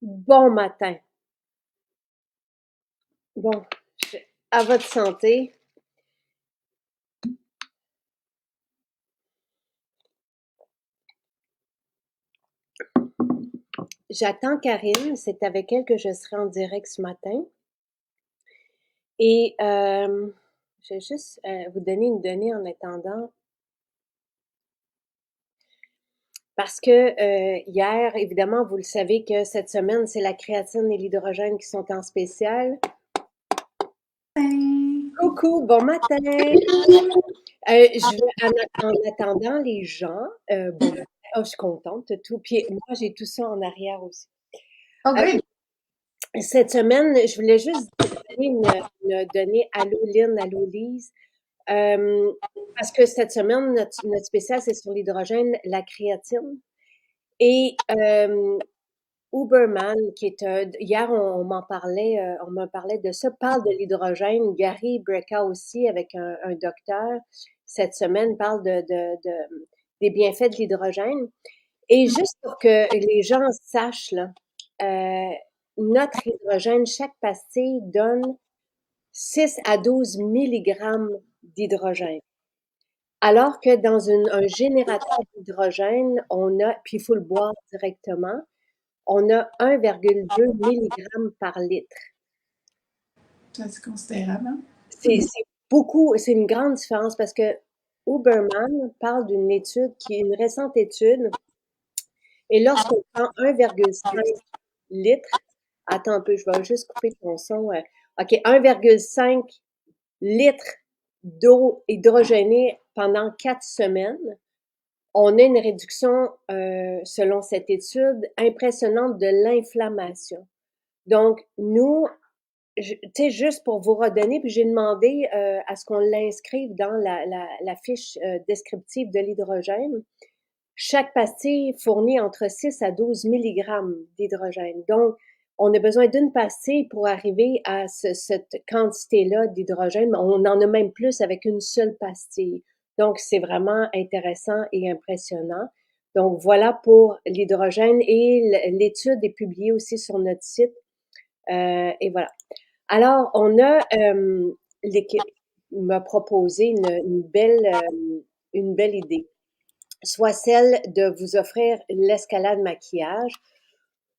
Bon matin. Bon, à votre santé. J'attends Karine, c'est avec elle que je serai en direct ce matin. Et je vais juste vous donner une donnée en attendant. Parce que hier, évidemment, vous le savez que cette semaine, c'est la créatine et l'hydrogène qui sont en spécial. Coucou, bon matin. En attendant les gens, bon, je suis contente de tout. Puis moi, j'ai tout ça en arrière aussi. Oh, Euh, great. Cette semaine, je voulais juste donner une donnée allô Lynn, allô Lise. Parce que cette semaine, notre spécial, c'est sur l'hydrogène, la créatine. Et Uberman, qui est hier, on m'en parlait, on me parlait de ça, parle de l'hydrogène. Gary Brecka aussi, avec un docteur, cette semaine, parle des bienfaits de l'hydrogène. Et juste pour que les gens sachent, là, notre hydrogène, chaque pastille donne 6 à 12 milligrammes d'hydrogène. Alors que dans un générateur d'hydrogène, on a, puis il faut le boire directement, on a 1,2 mg par litre. C'est considérable, hein? C'est beaucoup, c'est une grande différence parce que Huberman parle d'une étude qui est une récente étude. Et lorsqu'on prend 1,5 litres, attends un peu, je vais juste couper ton son. OK, 1,5 litres d'eau hydrogénée pendant 4 semaines, on a une réduction, selon cette étude, impressionnante de l'inflammation. Donc, nous, tu sais, juste pour vous redonner, puis j'ai demandé à ce qu'on l'inscrive dans la fiche descriptive de l'hydrogène. Chaque pastille fournit entre 6 à 12 milligrammes d'hydrogène. Donc, on a besoin d'une pastille pour arriver à cette quantité-là d'hydrogène. On en a même plus avec une seule pastille. Donc, c'est vraiment intéressant et impressionnant. Donc, voilà pour l'hydrogène et l'étude est publiée aussi sur notre site. Et voilà. Alors, on a l'équipe m'a proposé une belle idée, soit celle de vous offrir l'escalade maquillage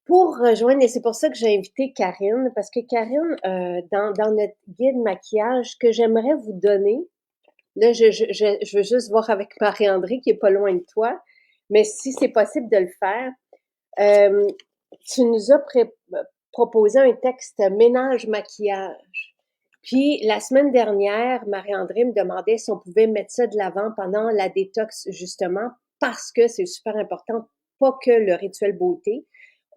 pour rejoindre, et c'est pour ça que j'ai invité Karine, parce que Karine, dans notre guide maquillage, ce que j'aimerais vous donner, là, je veux juste voir avec Marie-André qui est pas loin de toi, mais si c'est possible de le faire, euh, tu nous as proposé un texte ménage-maquillage. Puis la semaine dernière, Marie-André me demandait si on pouvait mettre ça de l'avant pendant la détox, justement, parce que c'est super important, pas que le rituel beauté.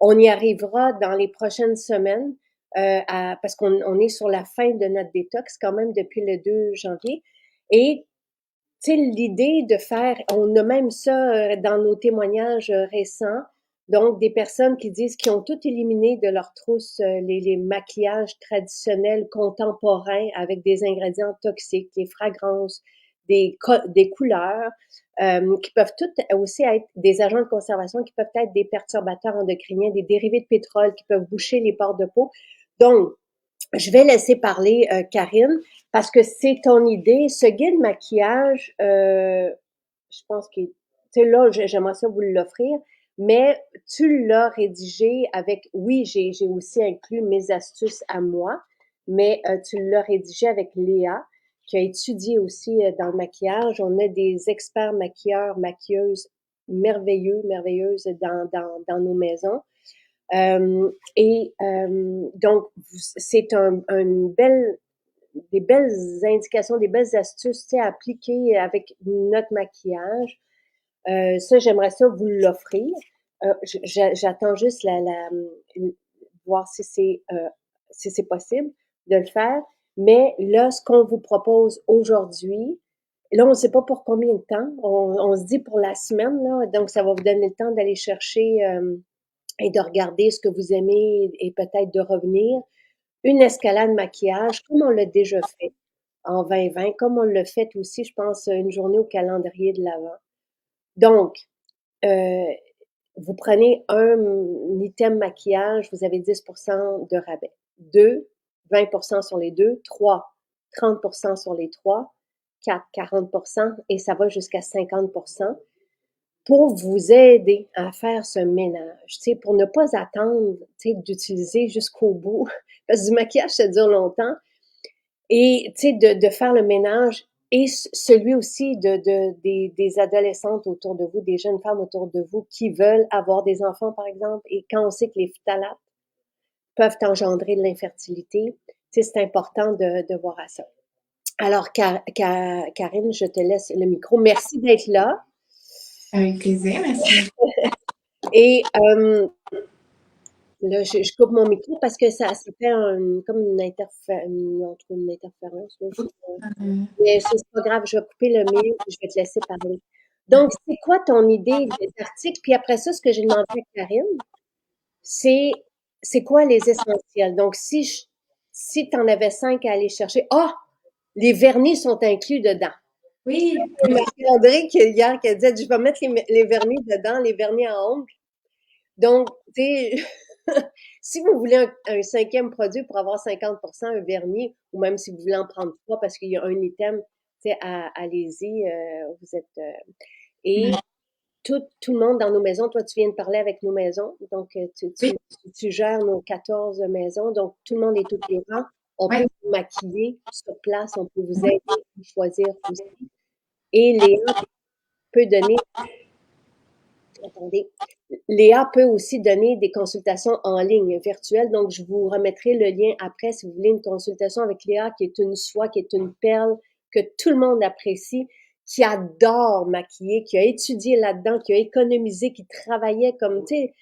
On y arrivera dans les prochaines semaines, parce qu'on est sur la fin de notre détox quand même depuis le 2 janvier. Et tu sais, l'idée de faire, on a même ça dans nos témoignages récents, donc des personnes qui disent qu'ils ont tout éliminé de leur trousse les maquillages traditionnels contemporains avec des ingrédients toxiques, des fragrances, des couleurs, qui peuvent toutes aussi être des agents de conservation, qui peuvent être des perturbateurs endocriniens, des dérivés de pétrole qui peuvent boucher les pores de peau. Donc, je vais laisser parler Karine parce que c'est ton idée. Ce guide maquillage, je pense que, tu sais, là, j'aimerais ça vous l'offrir, mais tu l'as rédigé avec, oui, j'ai aussi inclus mes astuces à moi, mais tu l'as rédigé avec Léa, qui a étudié aussi dans le maquillage. On a des experts maquilleurs, maquilleuses merveilleuses dans nos maisons. Donc, c'est des belles indications, des belles astuces, tu sais, à appliquer avec notre maquillage. Ça, j'aimerais ça vous l'offrir. J'attends juste voir si c'est possible de le faire. Mais là, ce qu'on vous propose aujourd'hui, là, on ne sait pas pour combien de temps. On se dit pour la semaine, là, donc ça va vous donner le temps d'aller chercher et de regarder ce que vous aimez et peut-être de revenir. Une escalade maquillage, comme on l'a déjà fait. en 2020, comme on l'a fait aussi, je pense, une journée au calendrier de l'Avent. Donc, euh, vous prenez un item maquillage, vous avez 10% de rabais. Deux, 20% sur les deux. Trois, 30% sur les trois. Quatre, 40%, et ça va jusqu'à 50% pour vous aider à faire ce ménage, tu sais, pour ne pas attendre, tu sais, d'utiliser jusqu'au bout, parce que du maquillage, ça dure longtemps, et tu sais, de faire le ménage et celui aussi des adolescentes autour de vous, des jeunes femmes autour de vous qui veulent avoir des enfants, par exemple, et quand on sait que les phtalates peuvent engendrer de l'infertilité, tu sais, c'est important de voir à ça. Alors, Karine, je te laisse le micro. Merci d'être là. Avec plaisir, merci. Et là, je coupe mon micro parce que ça fait comme une interférence. Là, Euh, mais c'est pas grave, je vais couper le mien, je vais te laisser parler. Donc, c'est quoi ton idée des articles? Puis après ça, ce que j'ai demandé à Karine, c'est c'est quoi les essentiels? Donc, si tu en avais 5 à aller chercher, les vernis sont inclus dedans. oui, C'est Marie-André hier qui a dit, je vais mettre les vernis dedans, les vernis à ongles. Donc, tu sais, si vous voulez un cinquième produit pour avoir 50% un vernis, ou même si vous voulez en prendre trois parce qu'il y a un item, tu sais, allez-y, vous êtes... et tout le monde dans nos maisons, toi, tu viens de parler avec nos maisons, donc oui, tu gères nos 14 maisons, donc tout le monde est au courant. On peut oui, vous maquiller sur place, on peut vous aider à choisir aussi. Et Léa peut donner, attendez, Léa peut aussi donner des consultations en ligne virtuelles. Donc, je vous remettrai le lien après si vous voulez une consultation avec Léa, qui est une soie, qui est une perle que tout le monde apprécie, qui adore maquiller, qui a étudié là-dedans, qui a économisé, qui travaillait comme, tu sais,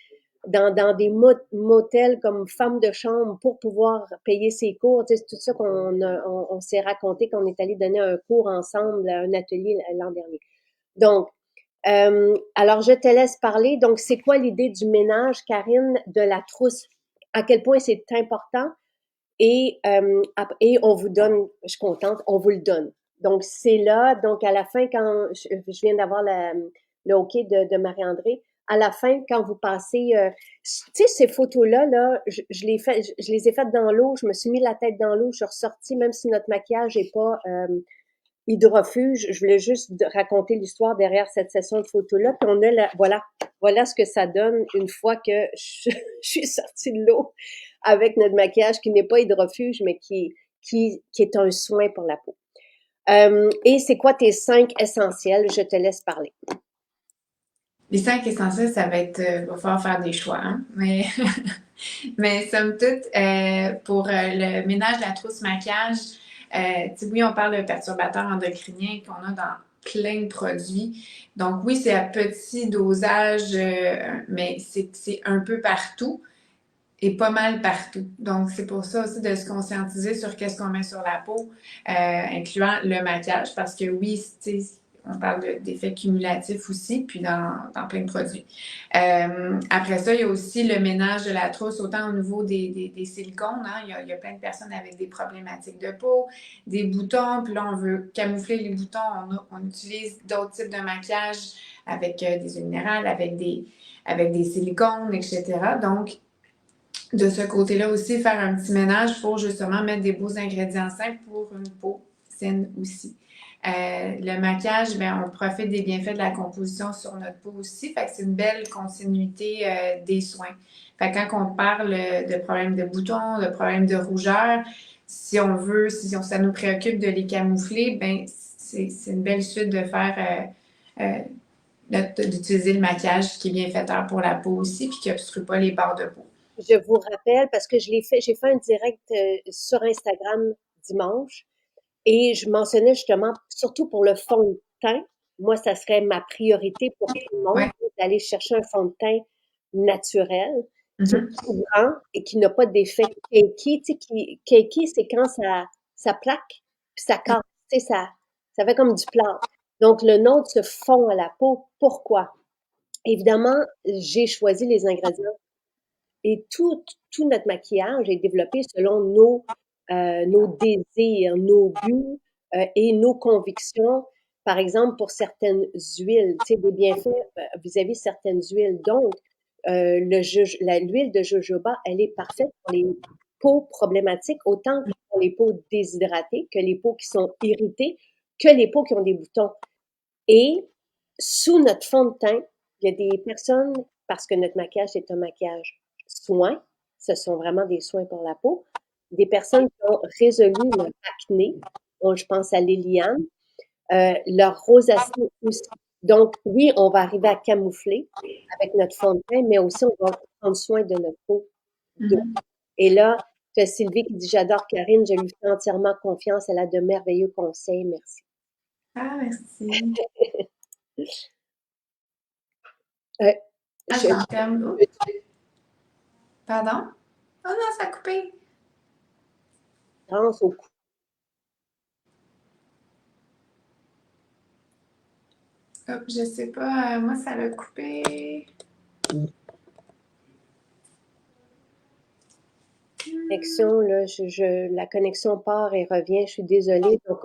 dans des motels comme femme de chambre pour pouvoir payer ses cours. Tu sais, c'est tout ça on s'est raconté qu'on est allé donner un cours ensemble à un atelier l'an dernier. Donc, alors, je te laisse parler. Donc, c'est quoi l'idée du ménage, Karine, de la trousse? À quel point c'est important? Et on vous donne, je suis contente, on vous le donne. Donc, c'est là. Donc, à la fin, quand je viens d'avoir le OK de Marie-André, à la fin, quand vous passez, tu sais, ces photos-là, là, je les ai faites dans l'eau, je me suis mis la tête dans l'eau, je suis ressortie, même si notre maquillage n'est pas hydrofuge. Je voulais juste raconter l'histoire derrière cette session de photos-là. Puis voilà ce que ça donne une fois que je suis sortie de l'eau avec notre maquillage qui n'est pas hydrofuge, mais qui est un soin pour la peau. Et c'est quoi tes 5 essentiels? Je te laisse parler. les 5 essentiels, ça va être, va falloir faire des choix, hein? Mais somme toute, pour le ménage de la trousse maquillage, oui, on parle de perturbateurs endocriniens qu'on a dans plein de produits. Donc oui, c'est à petit dosage, mais c'est un peu partout et pas mal partout. Donc c'est pour ça aussi de se conscientiser sur qu'est-ce qu'on met sur la peau, incluant le maquillage, parce que oui, on parle d'effets cumulatifs aussi, puis dans plein de produits. Après ça, il y a aussi le ménage de la trousse, autant au niveau des silicones. Hein, il y a plein de personnes avec des problématiques de peau, des boutons, puis là, on veut camoufler les boutons. On utilise d'autres types de maquillage avec des huiles minérales, avec des silicones, etc. Donc, de ce côté-là aussi, faire un petit ménage pour justement mettre des beaux ingrédients simples pour une peau saine aussi. Le maquillage, bien, on profite des bienfaits de la composition sur notre peau aussi. Fait que c'est une belle continuité des soins. Fait que quand on parle de problèmes de boutons, de problèmes de rougeur, si on veut, ça nous préoccupe de les camoufler, ben c'est une belle suite de faire d'utiliser le maquillage qui est bienfaiteur pour la peau aussi, puis qui n'obstrue pas les bords de peau. Je vous rappelle, parce que j'ai fait un direct sur Instagram dimanche. Et je mentionnais justement, surtout pour le fond de teint, moi, ça serait ma priorité pour tout le monde, Ouais. d'aller chercher un fond de teint naturel, qui est Mm-hmm. couvrant et qui n'a pas d'effet cakey. Tu sais, cakey, c'est quand ça plaque, puis ça casse, tu sais, ça fait comme du plâtre. Donc, le nôtre se fond à la peau. Pourquoi? Évidemment, j'ai choisi les ingrédients et tout notre maquillage est développé selon nos désirs, nos buts, et nos convictions, par exemple, pour certaines huiles, tu sais, des bienfaits vis-à-vis certaines huiles. Donc, l'huile de jojoba, elle est parfaite pour les peaux problématiques, autant pour les peaux déshydratées, que les peaux qui sont irritées, que les peaux qui ont des boutons. Et sous notre fond de teint, il y a des personnes, parce que notre maquillage est un maquillage soin, ce sont vraiment des soins pour la peau, des personnes qui ont résolu leur acné, je pense à Liliane, leur rosacée aussi. Donc, oui, on va arriver à camoufler avec notre fond de teint, mais aussi on va prendre soin de notre peau. Mhm. Et là, tu as Sylvie qui dit: «J'adore Karine, je lui fais entièrement confiance, elle a de merveilleux conseils, merci.» Ah, merci. Euh, Ah, je, j'en termine. Oh, pardon? Oh non, ça a coupé. pense au cou. Hop, je sais pas, moi, ça l'a coupé. Connexion, là, la connexion part et revient, je suis désolée. Donc,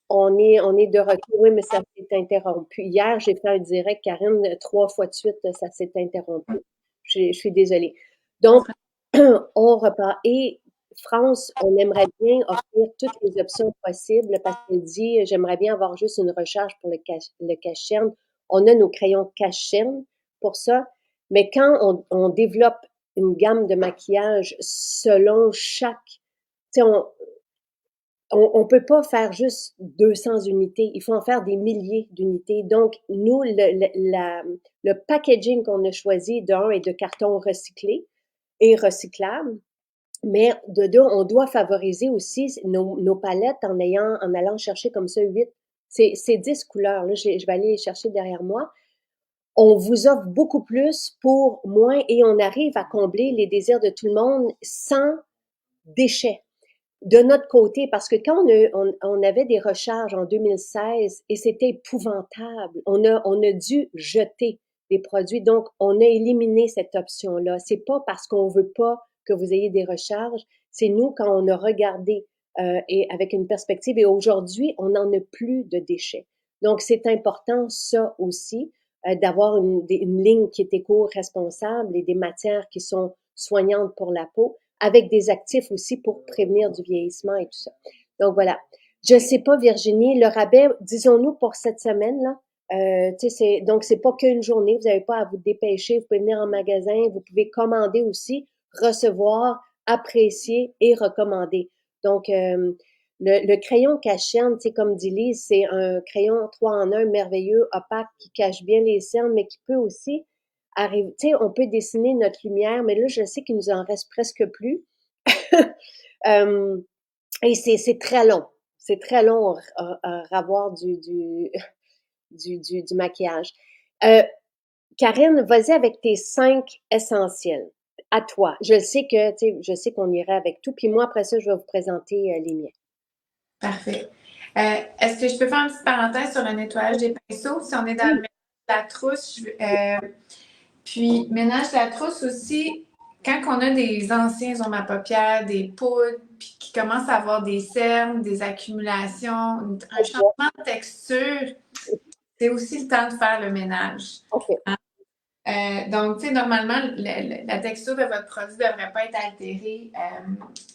on est de retour. Oui, mais ça s'est interrompu. Hier, j'ai fait un direct, Karine, 3 fois de suite, ça s'est interrompu. Je suis désolée. Donc, on repart. Et France, on aimerait bien offrir toutes les options possibles parce qu'elle dit, j'aimerais bien avoir juste une recharge pour le cache-cerne. On a nos crayons cache-cerne pour ça. Mais quand on développe une gamme de maquillage selon chaque, tu sais, on peut pas faire juste 200 unités, il faut en faire des milliers d'unités. Donc, nous, le packaging qu'on a choisi, d'un, est de carton recyclé et recyclable, mais de deux, on doit favoriser aussi nos palettes en allant chercher comme ça 8, c'est 10 couleurs. Là, je vais aller les chercher derrière moi. On vous offre beaucoup plus pour moins et on arrive à combler les désirs de tout le monde sans déchets de notre côté, parce que quand on avait des recharges en 2016 et c'était épouvantable, on a dû jeter des produits. Donc, on a éliminé cette option-là. C'est pas parce qu'on veut pas que vous ayez des recharges, c'est nous quand on a regardé et avec une perspective. Et aujourd'hui, on n'en a plus de déchets. Donc, c'est important ça aussi d'avoir une ligne qui est éco-responsable et des matières qui sont soignantes pour la peau avec des actifs aussi pour prévenir du vieillissement et tout ça. Donc voilà. Je sais pas, Virginie, le rabais, disons-nous pour cette semaine-là, donc c'est pas qu'une journée, vous n'avez pas à vous dépêcher, vous pouvez venir en magasin, vous pouvez commander aussi, recevoir, apprécier et recommander. Donc, le crayon cache-cerne, comme dit Lise, c'est un crayon 3 en 1 merveilleux, opaque, qui cache bien les cernes, mais qui peut aussi arrive, tu sais, on peut dessiner notre lumière, mais là, je sais qu'il nous en reste presque plus. Et c'est très long. C'est très long à avoir du maquillage. Karine, vas-y avec tes 5 essentiels. À toi. Je sais que, tu sais, je sais qu'on irait avec tout. Puis moi, après ça, je vais vous présenter les miens. Parfait. Est-ce que je peux faire une petite parenthèse sur le nettoyage des pinceaux? Si on est dans le Oui, ménage de la trousse, puis ménage de la trousse aussi, quand on a des anciens zones à paupières, des poudres, puis qui commencent à avoir des cernes, des accumulations, un changement de texture, c'est aussi le temps de faire le ménage. OK. Donc, tu sais, normalement, la texture de votre produit ne devrait pas être altérée,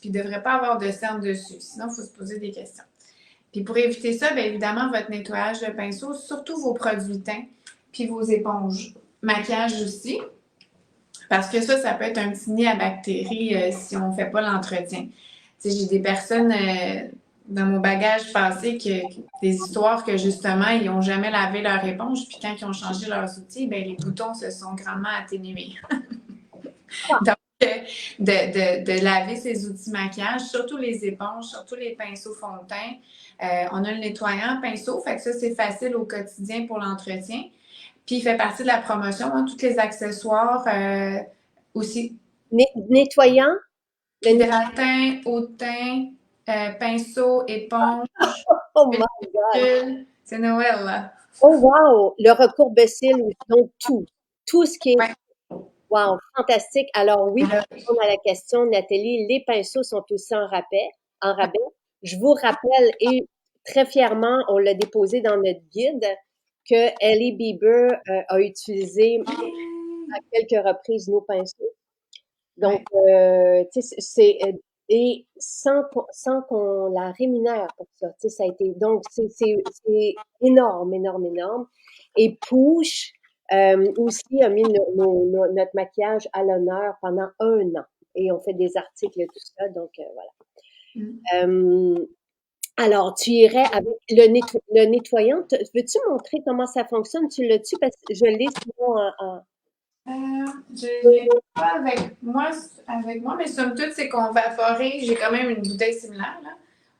puis ne devrait pas avoir de cernes dessus. Sinon, il faut se poser des questions. Puis pour éviter ça, bien évidemment, votre nettoyage de pinceau, surtout vos produits teints, puis vos éponges. Maquillage aussi, parce que ça peut être un petit nid à bactéries si on ne fait pas l'entretien. Tu sais, j'ai des personnes dans mon bagage passé des histoires que justement, ils n'ont jamais lavé leur éponge, puis quand ils ont changé leurs outils, bien, les boutons se sont grandement atténués. Donc, de laver ses outils maquillage, surtout les éponges, surtout les pinceaux fond de teint. On a le nettoyant pinceau, fait que ça, c'est facile au quotidien pour l'entretien. Puis, il fait partie de la promotion, hein, tous les accessoires aussi. Nettoyant, le Hydratant, haut de teint, pinceau, éponge, oh my God. pellicule. C'est Noël, là. Oh wow! Le recours Becil, donc tout. Tout ce qui est Ouais. wow, fantastique. Alors oui, Là, pour répondre à la question, Nathalie, les pinceaux sont aussi en rabais. Je vous rappelle, et très fièrement, on l'a déposé dans notre guide, que Ellie Bieber a utilisé à quelques reprises nos pinceaux. Donc, Ouais. tu sais, et sans qu'on la rémunère pour ça. Tu sais, ça a été, donc, c'est énorme, énorme, énorme. Et Pouche aussi a mis notre maquillage à l'honneur pendant 1 an. Et on fait des articles et tout ça. Donc, voilà. Mm. Euh, alors, tu irais avec le nettoyant. Veux-tu montrer comment ça fonctionne? Tu l'as-tu? Parce que je l'ai sinon Je l'ai pas avec moi, mais somme toute, c'est qu'on vaporise. J'ai quand même une bouteille similaire, là.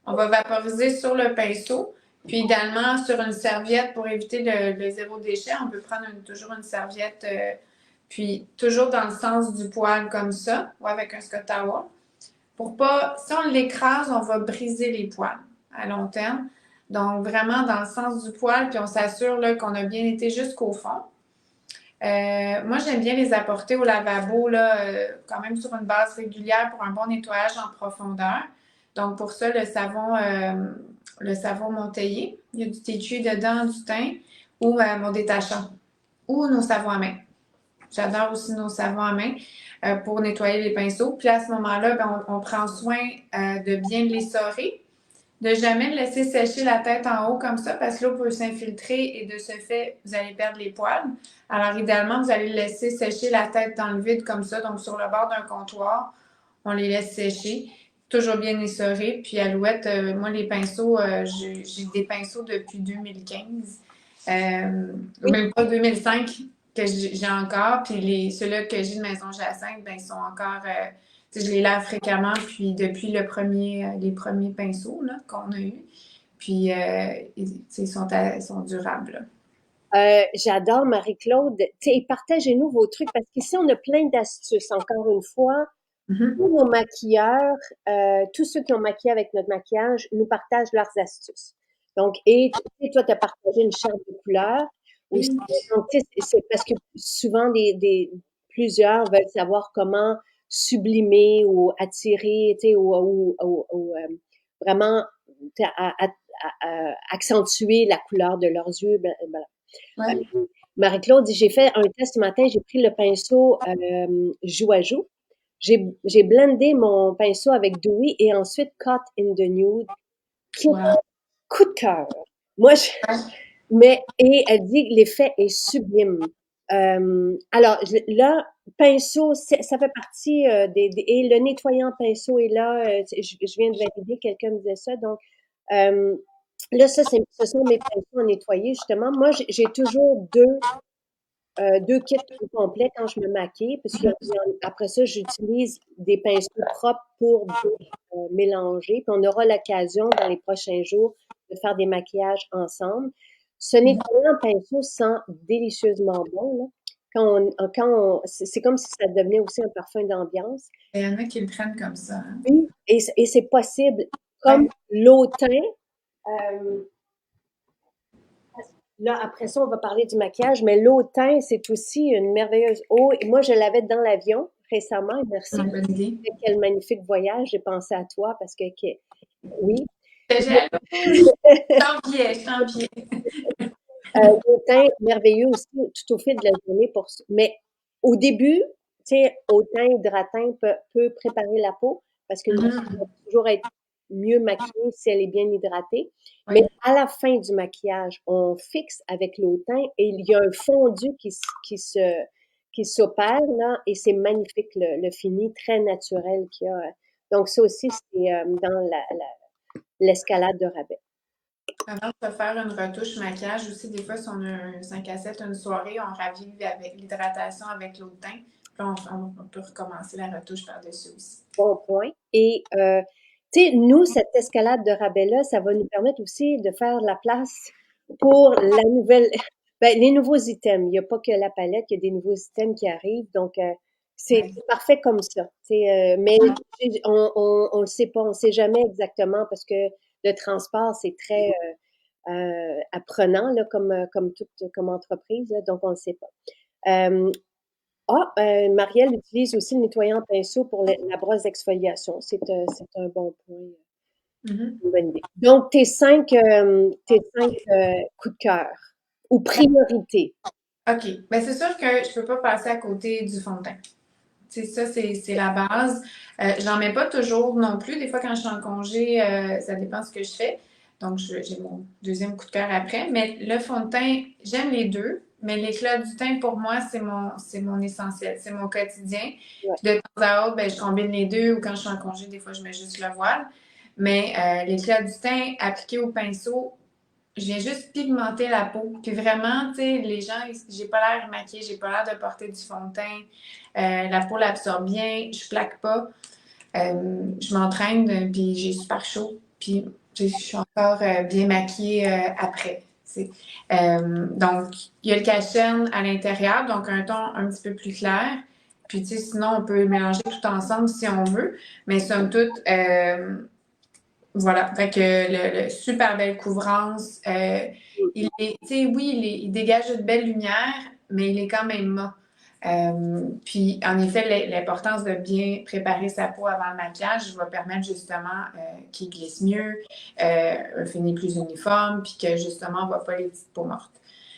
On va vaporiser sur le pinceau, puis idéalement sur une serviette pour éviter le zéro déchet. On peut prendre toujours une serviette, puis toujours dans le sens du poil comme ça, ou avec un Scott Towel. Pour pas, si on l'écrase, on va briser les poils à long terme. Donc, vraiment dans le sens du poil, puis on s'assure là, qu'on a bien été jusqu'au fond. Moi, j'aime bien les apporter au lavabo, là, quand même sur une base régulière pour un bon nettoyage en profondeur. Donc, pour ça, le savon Monteillé, il y a du thé cuit dedans, du thym, ou mon détachant, ou nos savons à main. J'adore aussi nos savons à main pour nettoyer les pinceaux. Puis à ce moment-là, ben, on prend soin de bien l'essorer, de jamais laisser sécher la tête en haut comme ça parce que l'eau peut s'infiltrer et de ce fait, vous allez perdre les poils. Alors, idéalement, vous allez laisser sécher la tête dans le vide comme ça, donc sur le bord d'un comptoir, on les laisse sécher, toujours bien essorés. Puis, Alouette, moi, les pinceaux, j'ai des pinceaux depuis 2015, oui. même pas 2005 que j'ai encore. Puis, ceux-là que j'ai de Maison Jacinthe, ben, ils sont encore. Je les lave fréquemment, puis depuis les premiers pinceaux là, qu'on a eus. Puis, ils sont durables. J'adore Marie-Claude. Tu sais, partagez-nous vos trucs parce qu'ici, on a plein d'astuces. Encore une fois, Mhm. tous nos maquilleurs, tous ceux qui ont maquillé avec notre maquillage, nous partagent leurs astuces. Donc, et tu sais, toi, tu as partagé une charte de couleurs aussi. Oui. Donc, tu sais, c'est parce que souvent, plusieurs veulent savoir comment sublimer ou attirer, tu sais, vraiment tu sais, accentuer la couleur de leurs yeux. Voilà. Ouais. Marie-Claude dit, j'ai fait un test ce matin, j'ai pris le pinceau joue à joue. J'ai blendé mon pinceau avec Dewey et ensuite Cut in the Nude. Quel Wow. coup de cœur! Moi, et elle dit que l'effet est sublime. Alors, là, pinceau, ça fait partie et le nettoyant pinceau est là. Je viens de valider, quelqu'un me disait ça. Donc, euh, là, ce sont mes pinceaux à nettoyer, justement. Moi, j'ai toujours deux kits au complet quand je me maquille, parce qu'après ça, j'utilise des pinceaux propres pour mélanger. Puis on aura l'occasion dans les prochains jours de faire des maquillages ensemble. Ce nettoyant pinceau sent délicieusement bon, là. C'est comme si ça devenait aussi un parfum d'ambiance. Il y en a qui le prennent comme ça. Hein? Oui, et c'est possible. Comme Ouais. l'automne, euh, là, après ça, on va parler du maquillage, mais l'eau teint, c'est aussi une merveilleuse eau. Et moi, je l'avais dans l'avion récemment. Merci. Une bonne idée. Quel magnifique voyage. J'ai pensé à toi parce oui. T'es jalouse? Je t'enviais. L'eau teint, merveilleux aussi, tout au fil de la journée mais au début, tu sais, eau teint hydratant peut préparer la peau parce qu'une personne va Mhm. toujours être mieux maquillée si elle est bien hydratée. Mais Ouais. à la fin du maquillage, on fixe avec l'eau teint et il y a un fondu qui s'opère là et c'est magnifique le fini très naturel qu'il y a. Donc ça aussi, c'est dans l'escalade de rabais. Avant de faire une retouche maquillage aussi, des fois, si on a un 5 à 7, une soirée, on ravive avec l'hydratation avec l'eau de teint. Puis on peut recommencer la retouche par-dessus aussi. Bon point. Et, tu sais, nous, cette escalade de rabais-là, ça va nous permettre aussi de faire de la place pour la nouvelle, ben, les nouveaux items. Il n'y a pas que la palette, il y a des nouveaux items qui arrivent. Donc, c'est Ouais. parfait comme ça. Tu sais, mais on le sait pas, on sait jamais exactement parce que le transport, c'est très apprenant là, comme entreprise. Là, donc, on ne sait pas. Marielle utilise aussi le nettoyant pinceau pour la brosse d'exfoliation. C'est un bon point. Mhm. Une bonne idée. Donc, tes cinq coups de cœur ou priorités. OK. Ben, c'est sûr que je peux pas passer à côté du fond de teint. C'est ça, c'est la base. J'en mets pas toujours non plus. Des fois, quand je suis en congé, ça dépend ce que je fais. Donc, j'ai mon deuxième coup de cœur après. Mais le fond de teint, j'aime les deux. Mais l'éclat du teint, pour moi, c'est mon essentiel. C'est mon quotidien. Ouais. Puis de temps à autre, ben, je combine les deux. Ou quand je suis en congé, des fois, je mets juste le voile. Mais l'éclat du teint appliqué au pinceau, je viens juste pigmenter la peau. Puis vraiment, tu sais, les gens, j'ai pas l'air maquillée, j'ai pas l'air de porter du fond de teint. La peau l'absorbe bien, je plaque pas. Je m'entraîne, puis j'ai super chaud. Puis je suis encore bien maquillée après. Donc, il y a le cache-cerne à l'intérieur, donc un ton un petit peu plus clair. Puis, tu sais, sinon, on peut mélanger tout ensemble si on veut. Mais somme toute, voilà, fait que le super belle couvrance. Il est, tu sais, oui, il dégage une belle lumière, mais il est quand même mat. Puis, en effet, l'importance de bien préparer sa peau avant le maquillage va permettre justement qu'il glisse mieux, un fini plus uniforme, puis que justement, on ne voit pas les petites peaux mortes.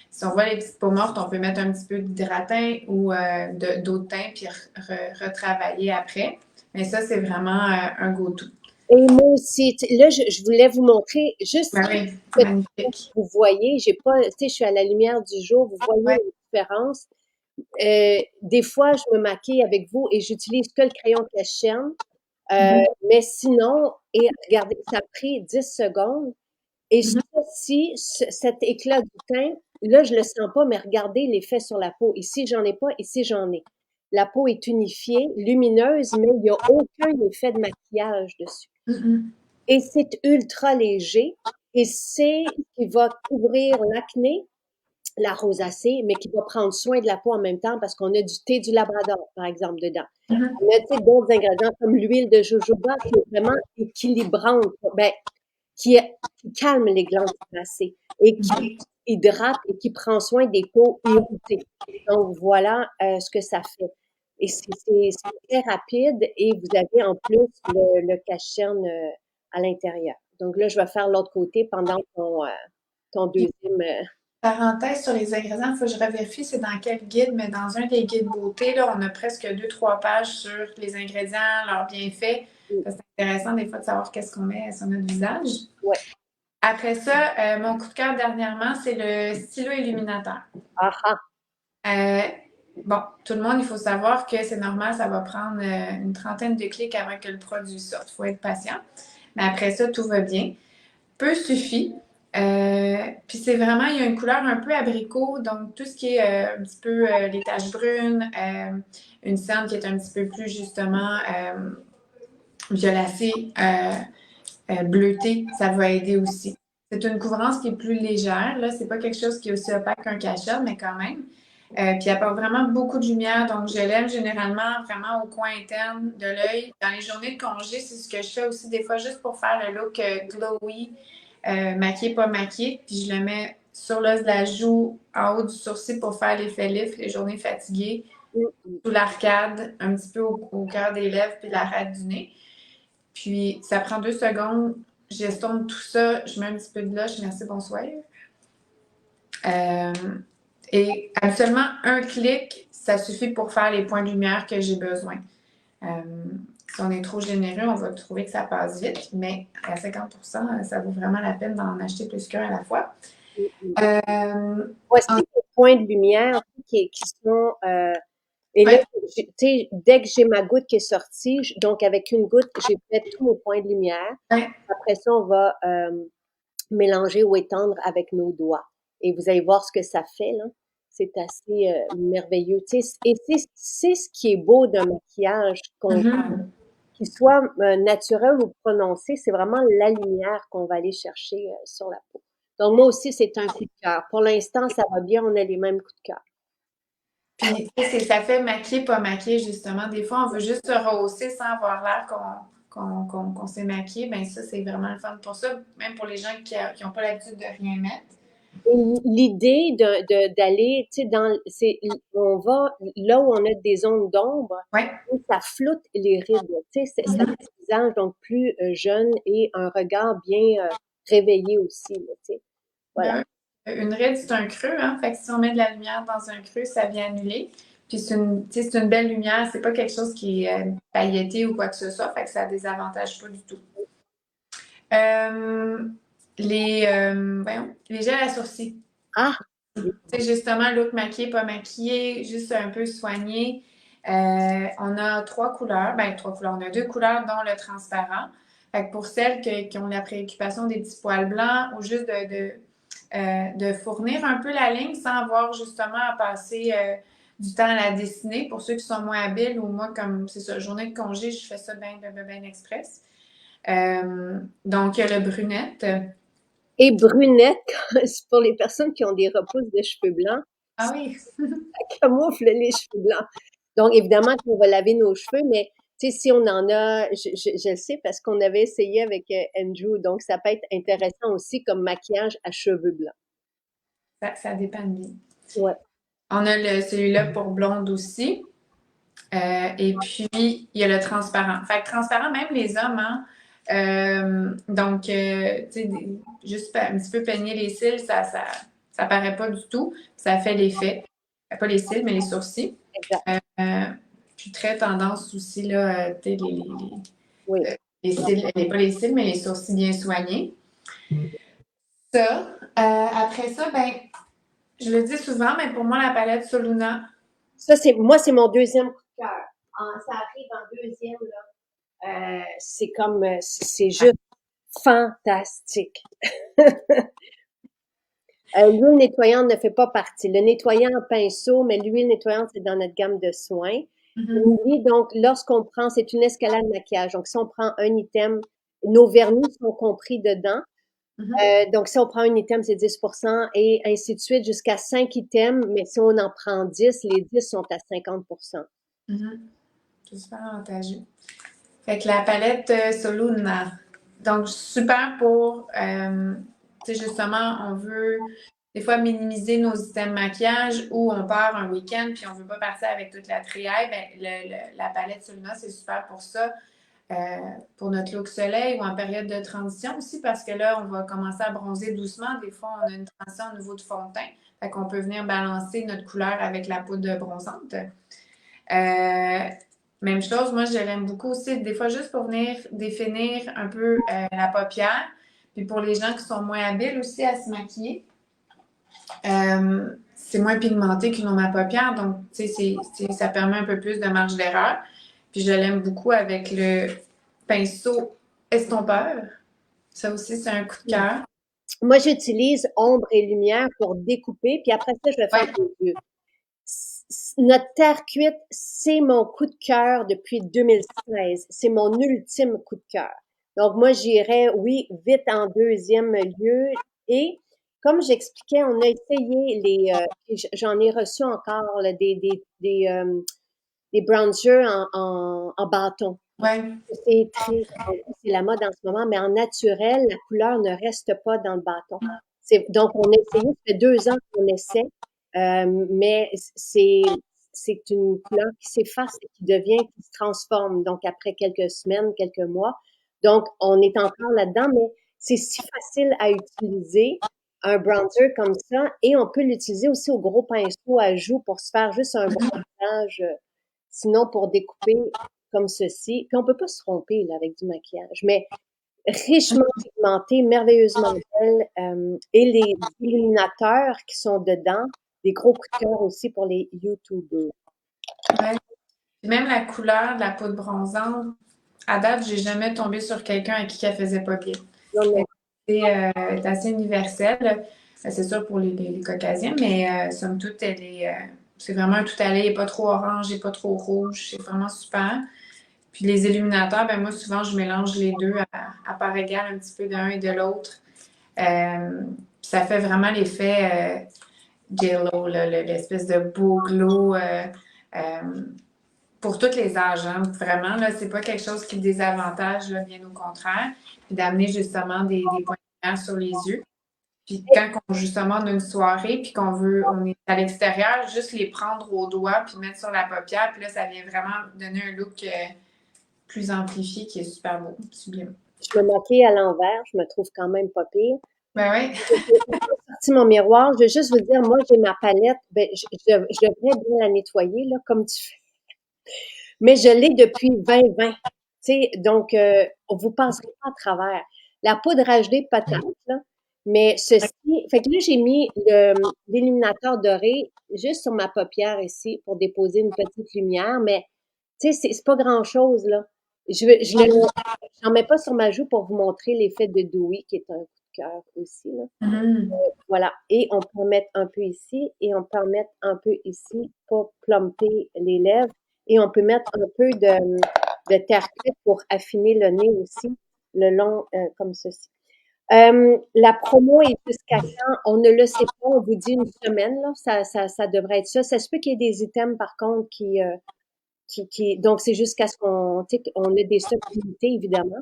Si on voit les petites peaux mortes, on peut mettre un petit peu d'hydratant ou d'eau de teint, puis retravailler après. Mais ça, c'est vraiment un go-to. Et moi aussi, là, je voulais vous montrer juste Ben oui, que magnifique. vous voyez, j'ai pas, tu sais, je suis à la lumière du jour, vous voyez Ouais. la différence. Des fois, je me maquille avec vous et j'utilise que le crayon cache-cerne. Mhm. Mais sinon, et regardez, ça a pris 10 secondes. Et Mhm. ceci, cet éclat du teint, là, je le sens pas, mais regardez l'effet sur la peau. Ici, j'en ai pas, ici, j'en ai. La peau est unifiée, lumineuse, mais il n'y a aucun effet de maquillage dessus. Mhm. Et c'est ultra léger et c'est ce qui va couvrir l'acné, la rosacée, mais qui va prendre soin de la peau en même temps parce qu'on a du thé du Labrador, par exemple, dedans. Mhm. On a, tu sais, d'autres ingrédients comme l'huile de jojoba qui est vraiment équilibrante, ben, qui calme les glandes sébacées et qui Mhm. hydrate et qui prend soin des peaux irritées. Donc, voilà ce que ça fait. Et c'est très rapide et vous avez en plus le cache-cerne à l'intérieur. Donc là, je vais faire l'autre côté pendant ton deuxième. Parenthèse sur les ingrédients, il faut que je revérifie c'est dans quel guide, mais dans un des guides beauté, là, on a presque 2-3 pages sur les ingrédients, leurs bienfaits. C'est intéressant des fois de savoir qu'est-ce qu'on met sur notre visage. Ouais. Après ça, mon coup de cœur dernièrement, c'est le stylo illuminateur. Ah ah. Euh, bon, tout le monde, il faut savoir que c'est normal, ça va prendre une trentaine de clics avant que le produit sorte. Il faut être patient. Mais après ça, tout va bien. Peu suffit. Puis c'est vraiment, il y a une couleur un peu abricot, donc tout ce qui est un petit peu les taches brunes, une cerne qui est un petit peu plus justement violacée, bleutée, ça va aider aussi. C'est une couvrance qui est plus légère, là, c'est pas quelque chose qui est aussi opaque qu'un cachet, mais quand même. Puis elle apporte vraiment beaucoup de lumière, donc je l'aime généralement vraiment au coin interne de l'œil. Dans les journées de congé, c'est ce que je fais aussi des fois juste pour faire le look glowy, maquillé, pas maquillé. Puis je le mets sur l'os de la joue, en haut du sourcil pour faire l'effet lift, les journées fatiguées, sous l'arcade, un petit peu au cœur des lèvres puis l'arête du nez. Puis ça prend 2 secondes, j'estompe tout ça, je mets un petit peu de blush, merci, bonsoir. Euh, et habituellement, un clic, ça suffit pour faire les points de lumière que j'ai besoin. Euh, si on est trop généreux, on va trouver que ça passe vite, mais à 50%, ça vaut vraiment la peine d'en acheter plus qu'un à la fois. Voici En- les points de lumière qui sont. Et là, ouais, tu sais, dès que j'ai ma goutte qui est sortie, donc avec une goutte, j'ai fait tous mes points de lumière. ouais. Après ça, on va mélanger ou étendre avec nos doigts. Et vous allez voir ce que ça fait, là. C'est assez merveilleux. Tu sais, et c'est ce qui est beau d'un maquillage, Mhm. qu'il soit naturel ou prononcé, c'est vraiment la lumière qu'on va aller chercher sur la peau. Donc, moi aussi, c'est un coup de cœur. Pour l'instant, ça va bien, on a les mêmes coups de cœur. Puis, tu sais, ça fait maquiller, pas maquiller, justement. Des fois, on veut juste se rehausser sans avoir l'air qu'on s'est maquillé. Ben ça, c'est vraiment le fun pour ça. Même pour les gens qui n'ont pas l'habitude de rien mettre. Et l'idée d'aller, tu sais, on va là où on a des zones d'ombre, Ouais. et ça floute les rides. Tu sais, ça fait Mhm. un visage donc plus jeune et un regard bien réveillé aussi, là, tu sais. Voilà. Ben, une ride, c'est un creux, hein? Fait que si on met de la lumière dans un creux, ça vient annuler. Puis tu sais, c'est une belle lumière, c'est pas quelque chose qui est pailleté ou quoi que ce soit, fait que ça désavantage pas du tout. Euh, les gels à sourcils. Ah, oui. Tu sais, justement, look maquillé, pas maquillé, juste un peu soigné. On a trois couleurs, ben trois couleurs, on a deux couleurs dont le transparent. Fait que pour celles qui ont la préoccupation des petits poils blancs ou juste de fournir un peu la ligne sans avoir justement à passer du temps à la dessiner. Pour ceux qui sont moins habiles ou moi, comme c'est ça, journée de congé, je fais ça bien express. Donc, il y a le brunette. Et brunette, c'est pour les personnes qui ont des repousses de cheveux blancs, Ah ça oui, camoufle les cheveux blancs. Donc, évidemment qu'on va laver nos cheveux, mais tu sais, si on en a, je le sais parce qu'on avait essayé avec Andrew, donc ça peut être intéressant aussi comme maquillage à cheveux blancs. ça dépend bien. Ouais. On a celui-là pour blonde aussi. Et puis, il y a le transparent. Fait que transparent, même les hommes, hein. Donc, tu sais, juste un petit peu peigner les cils, ça paraît pas du tout. Ça fait l'effet. Pas les cils, mais les sourcils. Exact. Euh, puis très tendance aussi, là, tu sais, Oui. les cils, pas les cils, mais les sourcils bien soignés. Ça. Après ça, ben, je le dis souvent, mais pour moi, la palette Soluna, Ça, moi, c'est mon deuxième coup de cœur. Ça arrive en deuxième, là. C'est comme, c'est juste fantastique. L'huile nettoyante ne fait pas partie. Le nettoyant en pinceau, mais l'huile nettoyante, c'est dans notre gamme de soins. mhm, Donc, lorsqu'on prend, c'est une escalade maquillage. Donc, si on prend un item, nos vernis sont compris dedans. mhm, Donc, si on prend un item, c'est 10% et ainsi de suite jusqu'à 5 items. Mais si on en prend 10, les 10 sont à 50%. mhm. C'est super avantageux. Fait que la palette Soluna. Donc, super pour, tu sais, justement, on veut des fois minimiser nos items maquillage ou on part un week-end puis on veut pas partir avec toute la triade. Ben, la palette Soluna, c'est super pour ça. Euh, pour notre look soleil ou en période de transition aussi parce que là, on va commencer à bronzer doucement. Des fois, on a une transition au niveau de fond de teint. Fait qu'on peut venir balancer notre couleur avec la poudre bronzante. Même chose, moi je l'aime beaucoup aussi, des fois juste pour venir définir un peu la paupière. Puis pour les gens qui sont moins habiles aussi à se maquiller, c'est moins pigmenté qu'une ma paupière, donc tu sais, ça permet un peu plus de marge d'erreur. Puis je l'aime beaucoup avec le pinceau estompeur. Ça aussi, c'est un coup de cœur. Moi, j'utilise ombre et lumière pour découper, puis après ça, je vais faire Ouais. des yeux. Notre terre cuite, c'est mon coup de cœur depuis 2016. C'est mon ultime coup de cœur. Donc, moi, j'irais, oui, vite en deuxième lieu. Et comme j'expliquais, on a essayé j'en ai reçu encore là, des bronzers en bâton. Ouais. C'est la mode en ce moment, mais en naturel, la couleur ne reste pas dans le bâton. Donc, on a essayé, ça fait 2 ans qu'on essaie, mais c'est une couleur qui s'efface et qui se transforme, donc après quelques semaines, quelques mois. Donc, on est encore là-dedans, mais c'est si facile à utiliser, un bronzer comme ça, et on peut l'utiliser aussi au gros pinceau à joues pour se faire juste un bronzage, sinon pour découper comme ceci. Puis on peut pas se tromper là, avec du maquillage, mais richement pigmenté, merveilleusement belle. Et les illuminateurs qui sont dedans, des gros coups de cœur aussi pour les YouTubers. Ouais. Puis même la couleur de la poudre bronzante, à date, j'ai jamais tombé sur quelqu'un à qui elle faisait pas bien. Non, non. C'est assez universel. C'est sûr pour les caucasiens, mais somme toute, c'est vraiment un tout à l'heure. Il n'est pas trop orange, il n'est pas trop rouge. C'est vraiment super. Puis les illuminateurs, ben moi, souvent, je mélange les deux à part égale, un petit peu d'un et de l'autre. Ça fait vraiment l'effet J-Lo, l'espèce de beau glow. Pour tous les âges, hein, vraiment, là, c'est pas quelque chose qui désavantage, là, bien au contraire. Puis d'amener justement des points de lumière sur les yeux. Puis quand justement on a une soirée, puis on est à l'extérieur, juste les prendre au doigt, puis mettre sur la paupière, puis là, ça vient vraiment donner un look plus amplifié qui est super beau, sublime. Je me maquille à l'envers, je me trouve quand même pas pire. Ben oui. J'ai pas sorti mon miroir. Je veux juste vous dire, moi, j'ai ma palette. Ben, je devrais bien la nettoyer, là, comme tu fais. Mais je l'ai depuis 2020. Tu sais, donc, on vous passerez pas à travers. La poudre HD, peut-être, là. Mais ceci, fait que là, j'ai mis l'illuminateur doré juste sur ma paupière ici pour déposer une petite lumière. Mais, tu sais, c'est pas grand-chose, là. J'en mets pas sur ma joue pour vous montrer l'effet de Dewy, qui est un coup de cœur aussi, là. Mhm. Voilà. Et on peut en mettre un peu ici et on peut en mettre un peu ici pour plumper les lèvres. Et on peut mettre un peu de terre cuite pour affiner le nez aussi, le long, comme ceci. La promo est jusqu'à quand? On ne le sait pas. On vous dit une semaine, là. Ça devrait être ça. Ça se peut qu'il y ait des items, par contre, donc c'est jusqu'à ce qu'on, tu sais, on ait des stocks limités, évidemment.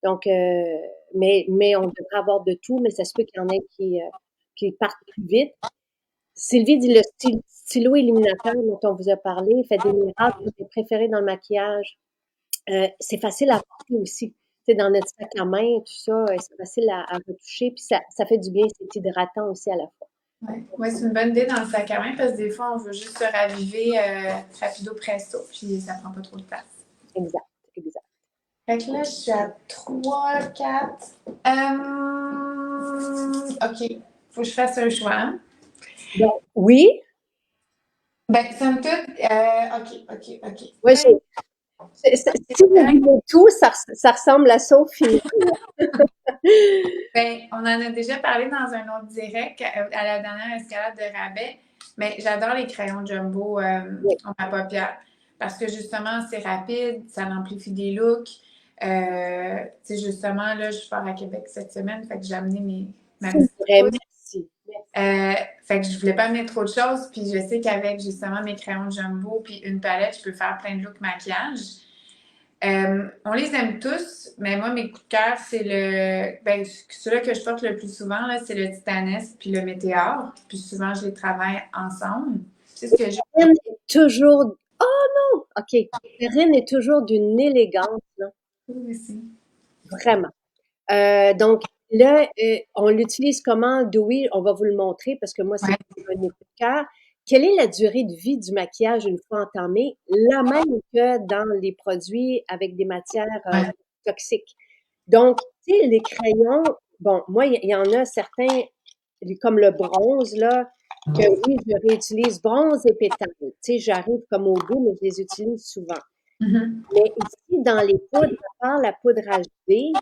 Donc, mais on devrait avoir de tout, mais ça se peut qu'il y en ait qui partent plus vite. Sylvie dit le stylo illuminateur dont on vous a parlé fait des miracles, c'est mes préférés dans le maquillage. C'est facile à porter aussi. Tu sais, dans notre sac à main, tout ça, c'est facile à retoucher, puis ça fait du bien, c'est hydratant aussi à la fois. Ouais, ouais, c'est une bonne idée dans le sac à main parce que des fois, on veut juste se raviver rapido presto, puis ça prend pas trop de place. Exact, exact. Fait que là, je suis à 3, 4. OK. Faut que je fasse un choix. Hein? Donc, oui, Ben, somme toute, OK. moi, si vous voulez tout, ça ressemble à Sophie. Ben, on en a déjà parlé dans un autre direct à la dernière escalade de rabais, mais j'adore les crayons jumbo Oui. en ma paupière parce que justement, c'est rapide, ça amplifie des looks. Tu sais, justement, là, je pars à Québec cette semaine, fait que j'ai amené ma C'est petite vrai, trousse. merci. Fait que je voulais pas mettre trop de choses, puis je sais qu'avec justement mes crayons jumbo puis une palette, je peux faire plein de looks maquillage. On les aime tous, mais moi, mes coups de cœur, c'est celui-là que je porte le plus souvent, là, c'est le Titanesque puis le Météor. Puis souvent, je les travaille ensemble. C'est ce que j'ai. Karine est toujours, oh non! OK. Karine est toujours d'une élégance, là. Aussi. Vraiment. Donc, là, on l'utilise comment? Dewey, on va vous le montrer parce que moi, c'est Ouais. un de mes coups de cœur. Quelle est la durée de vie du maquillage une fois entamé? La même que dans les produits avec des matières Ouais. toxiques. Donc, tu sais, les crayons, bon, moi, il y en a certains, comme le bronze, là, que oui, je réutilise bronze et pétale. Tu sais, j'arrive comme au bout, mais je les utilise souvent. Mhm. Mais ici, dans les poudres, à part la poudre HD,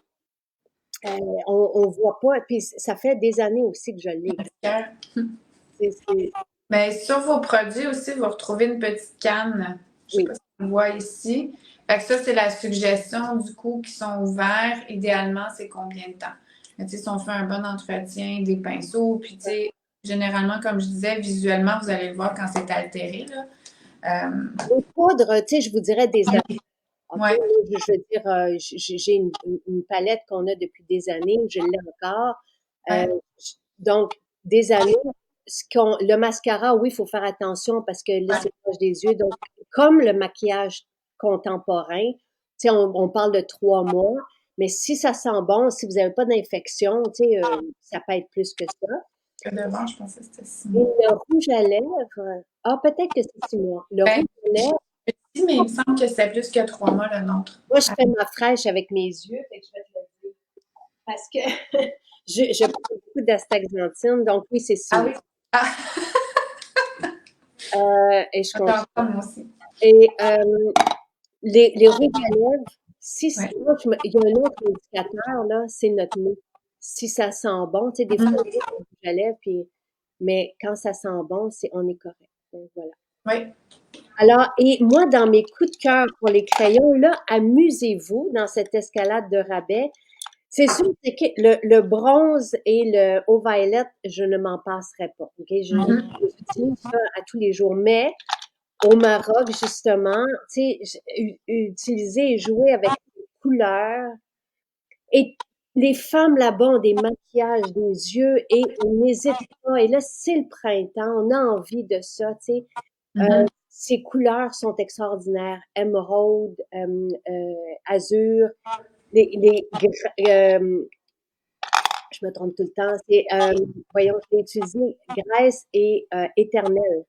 on voit pas. Puis ça fait des années aussi que je l'ai. Cœur. C'est Mais sur vos produits aussi, vous retrouvez une petite canne. Je sais oui. pas si on voit ici. Fait que ça, c'est la suggestion du coup qui sont ouverts. Idéalement, c'est combien de temps? Mais, tu sais, si on fait un bon entretien, des pinceaux, puis tu sais, généralement, comme je disais, visuellement, vous allez le voir quand c'est altéré, là. Les poudres, tu sais, je vous dirais des années. OK? Ouais, Je veux dire, j'ai une palette qu'on a depuis des années, je l'ai encore. ouais, Donc, des années. Le mascara, oui, il faut faire attention parce que là, ouais. c'est proche des yeux. Donc, comme le maquillage contemporain, tu sais, on parle de 3 mois, mais si ça sent bon, si vous n'avez pas d'infection, tu sais, ça peut être plus que ça. Devant, je pensais que c'était 6 Et mois. le rouge à lèvres, peut-être que c'est 6 mois. Le Ben, rouge à lèvres, si, mais il me semble que c'est plus que 3 mois le nôtre. moi, je fais ma fraîche avec mes yeux, fait que je vais te le dire. Parce que je prends beaucoup d'astaxanthine, donc oui, c'est 6 Ah mois. oui? Ah, Et je j'entends continue. moi aussi. Et les rouges à lèvres, Ouais. moi, il y a un autre indicateur, là, c'est notre nez. Si ça sent bon, tu sais, des fois, on Mhm. met des rouges à lèvres, mais quand ça sent bon, on est correct. Donc, voilà. Oui. Alors, et moi, dans mes coups de cœur pour les crayons, là, amusez-vous dans cette escalade de rabais. C'est sûr que le bronze et le haut violet, je ne m'en passerai pas. OK? Mhm. J'utilise ça à tous les jours. Mais au Maroc, justement, tu sais, utiliser et jouer avec les couleurs. Et les femmes là-bas ont des maquillages, des yeux et on n'hésite pas. Et là, c'est le printemps, on a envie de ça, tu sais. Ces couleurs sont extraordinaires. Émeraude, azur, je me trompe tout le temps, voyons, je l'ai utilisé, Grèce et Éternel.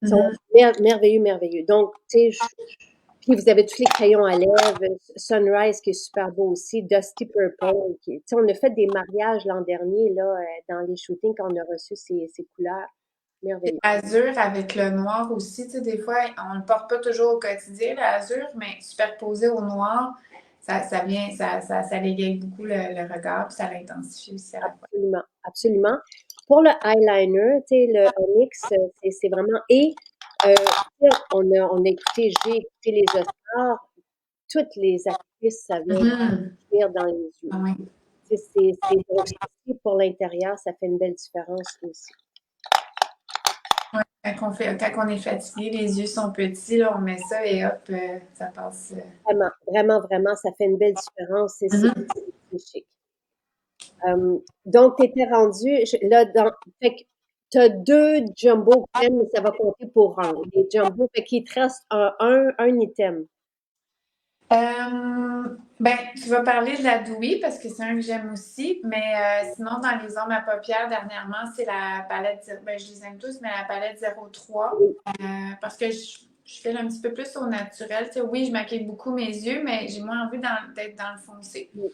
Ils sont Mhm. merveilleux, merveilleux. Donc, tu sais, puis vous avez tous les crayons à lèvres, Sunrise qui est super beau aussi, Dusty Purple. Tu sais, on a fait des mariages l'an dernier, là, dans les shootings quand on a reçu ces couleurs. Merveilleux. Azur avec le noir aussi, tu sais, des fois, on le porte pas toujours au quotidien, l'azur, mais superposé au noir, ça vient, ça l'égaye beaucoup le regard, puis ça l'intensifie aussi à la fois. Absolument, absolument. Pour le eyeliner, tu sais, le Onyx, c'est vraiment. Et on a écouté, j'ai écouté les Oscars, toutes les actrices savaient Mhm. écrire dans les yeux. Ah oui. Tu sais, donc, aussi pour l'intérieur, ça fait une belle différence aussi. Ouais, quand on est fatigué, les yeux sont petits, là, on met ça et hop, ça passe. Vraiment, vraiment, vraiment, ça fait une belle différence. Mhm. C'est chic. Donc, tu étais rendu, là, fait que tu as deux jumbo crème, mais ça va compter pour un. Les jumbo, fait qu'il te reste un item. Ben, tu vas parler de la Douai parce que c'est un que j'aime aussi, mais sinon, dans les ombres à paupières, dernièrement, c'est la palette, ben, je les aime tous, mais la palette 03, Oui, parce que je fais un petit peu plus au naturel. Tu sais, oui, je maquille beaucoup mes yeux, mais j'ai moins envie d'être dans le foncé. oui.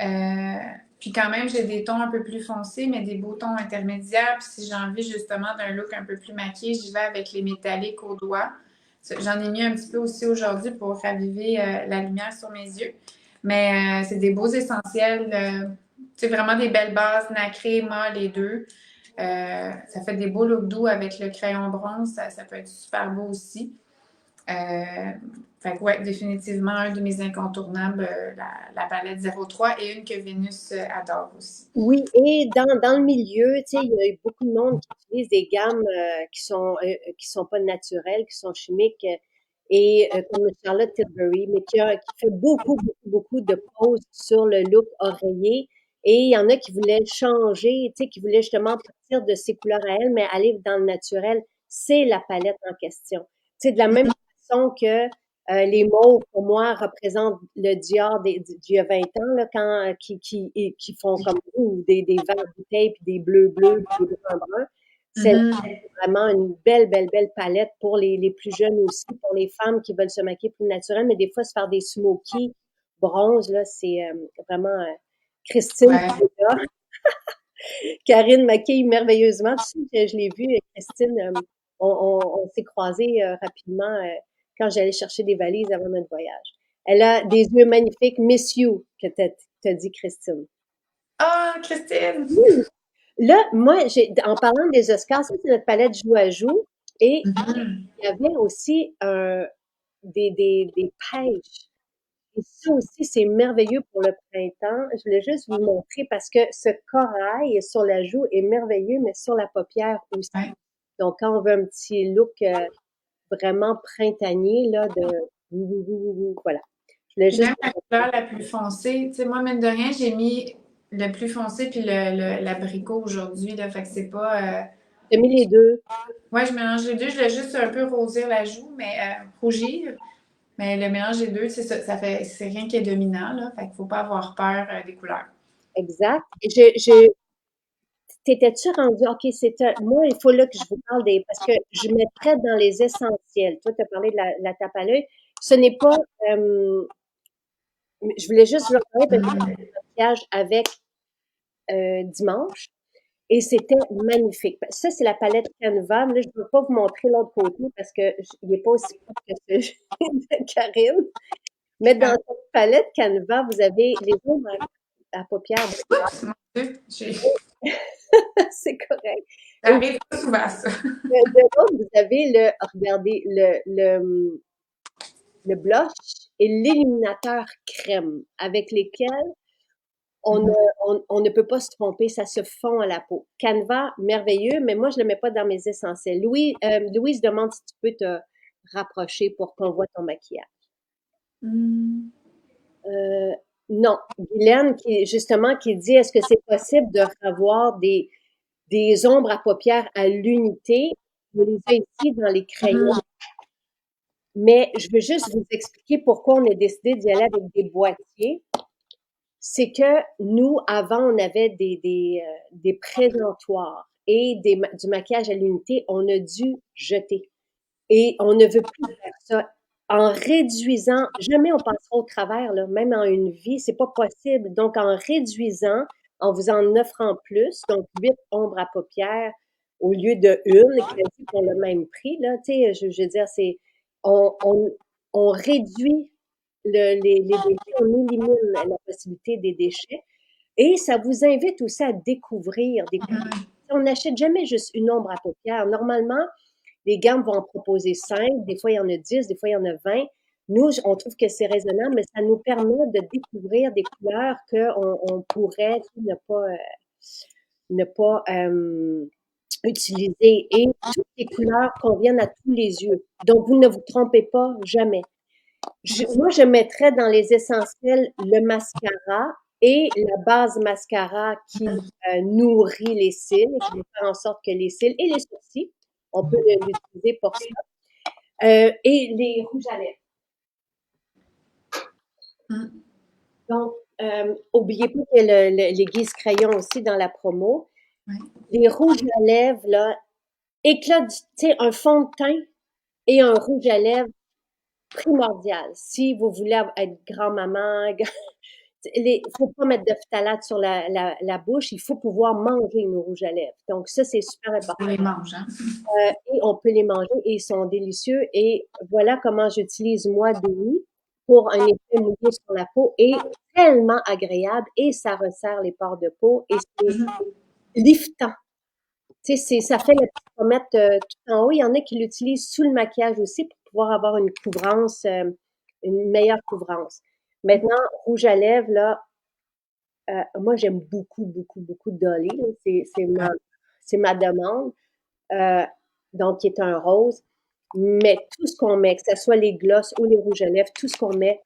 Euh, Puis quand même, j'ai des tons un peu plus foncés, mais des beaux tons intermédiaires. Puis si j'ai envie justement d'un look un peu plus maquillé, j'y vais avec les métalliques au doigt. J'en ai mis un petit peu aussi aujourd'hui pour raviver la lumière sur mes yeux. Mais c'est des beaux essentiels. C'est vraiment des belles bases nacrées, molles les deux. Ça fait des beaux looks doux avec le crayon bronze. Ça peut être super beau aussi. Euh, Fait que ouais, définitivement un de mes incontournables, la palette 03 et une que Vénus adore aussi. Oui, et dans le milieu, tu sais, il y a eu beaucoup de monde qui utilise des gammes qui sont pas naturelles, qui sont chimiques, comme Charlotte Tilbury, mais qui fait beaucoup, beaucoup, beaucoup de poses sur le look oreiller. Et il y en a qui voulaient changer, tu sais, qui voulaient justement partir de ses couleurs à elle, mais aller dans le naturel. C'est la palette en question. Tu sais, de la même façon que les mauves, pour moi, représentent le Dior d'il y a 20 ans, là, qui font comme nous, des verts bouteilles, puis des bleus bleus, puis des bruns bruns. C'est Mhm. vraiment une belle, belle, belle palette pour les plus jeunes aussi, pour les femmes qui veulent se maquiller plus naturel, mais des fois se faire des smokies bronze, là, c'est vraiment Christine qui Ouais. est là. Karine maquille merveilleusement. Tu sais que je l'ai vue, Christine, on s'est croisés rapidement quand j'allais chercher des valises avant notre voyage. Elle a des yeux magnifiques. Miss You, que t'as dit, Christine. Ah, Christine! Oui. Là, moi, en parlant des Oscars, ça, c'est notre palette joue à joue. Et Mhm. il y avait aussi des pêches. Et ça aussi, c'est merveilleux pour le printemps. Je voulais juste vous montrer parce que ce corail sur la joue est merveilleux, mais sur la paupière aussi. Ouais. Donc, quand on veut un petit look vraiment printanier, là, voilà. Je voulais Puis juste même la couleur la plus foncée, tu sais, moi, mine de rien, j'ai mis le plus foncé puis l'abricot aujourd'hui, là, fait que c'est pas... j'ai mis les deux. Ouais, je mélange les deux, je voulais juste un peu rosir la joue, mais rougir. Mais le mélange des deux, c'est ça, c'est rien qui est dominant, là, fait qu'il faut pas avoir peur des couleurs. Exact. Et t'étais-tu rendu, OK, moi, il faut là que je vous parle parce que je mettrais dans les essentiels. Toi, tu as parlé de la tape à l'œil. Ce n'est pas, je voulais juste vous en parler parce que j'ai fait Mhm. un maquillage avec dimanche. Et c'était magnifique. Ça, c'est la palette Canva. Là, je ne veux pas vous montrer l'autre côté parce qu'il n'est pas aussi propre que celui de Karine. Mais dans Ah, cette palette Canva, vous avez les ombres à paupières. oups, mon Dieu, C'est correct. ça Et arrive pas souvent, ça. de l'autre, vous avez regardez, le blush et l'illuminateur crème avec lesquels Mhm. on ne peut pas se tromper, ça se fond à la peau. Canva, merveilleux, mais moi, je ne le mets pas dans mes essentiels. Louise demande si tu peux te rapprocher pour qu'on voit ton maquillage. Hmm. Euh, Non, Guylaine qui dit est-ce que c'est possible de avoir des ombres à paupières à l'unité? Je les ai ici dans les crayons, Mhm. mais je veux juste vous expliquer pourquoi on a décidé d'y aller avec des boîtiers. C'est que nous, avant, on avait des présentoirs et du maquillage à l'unité, on a dû jeter. Et on ne veut plus faire ça. En réduisant, jamais on passera au travers, là, même en une vie, c'est pas possible. Donc, en réduisant, en vous en offrant plus, donc 8 ombres à paupières au lieu de une, quasi pour le même prix, là, tu sais, je veux dire, on, on, on réduit les déchets, on élimine la possibilité des déchets et ça vous invite aussi à découvrir des couleurs. Mhm. On n'achète jamais juste une ombre à paupières. Normalement, les gammes vont en proposer 5, des fois il y en a 10, des fois il y en a 20. Nous, on trouve que c'est raisonnable, mais ça nous permet de découvrir des couleurs qu'on pourrait ne pas utiliser. Et toutes les couleurs conviennent à tous les yeux. Donc, vous ne vous trompez pas jamais. Moi, je mettrais dans les essentiels le mascara et la base mascara qui nourrit les cils et qui va faire en sorte que les cils et les sourcils, on peut l'utiliser pour ça. Et les rouges à lèvres. Mhm. Donc, oubliez pas qu'il y a l'aiguise crayon aussi dans la promo. Ouais. Les rouges à lèvres, là, éclat tu sais, un fond de teint et un rouge à lèvres primordial. Si vous voulez être grand-maman, il ne faut pas mettre de phtalate sur la bouche, il faut pouvoir manger nos rouges à lèvres. Donc, ça, c'est super important. On les mange, hein? Et on peut les manger et ils sont délicieux. Et voilà comment j'utilise moi Dewy pour un effet mouillé sur la peau et tellement agréable et ça resserre les pores de peau et c'est Mhm. liftant. Tu sais, ça fait la petite pommette tout en haut. Il y en a qui l'utilisent sous le maquillage aussi pour pouvoir avoir une couvrance, une meilleure couvrance. Maintenant, rouge à lèvres, là, moi, j'aime beaucoup, beaucoup, beaucoup Dolly. Là. C'est ma demande. Euh, donc, qui est un rose. Mais tout ce qu'on met, que ce soit les glosses ou les rouges à lèvres, tout ce qu'on met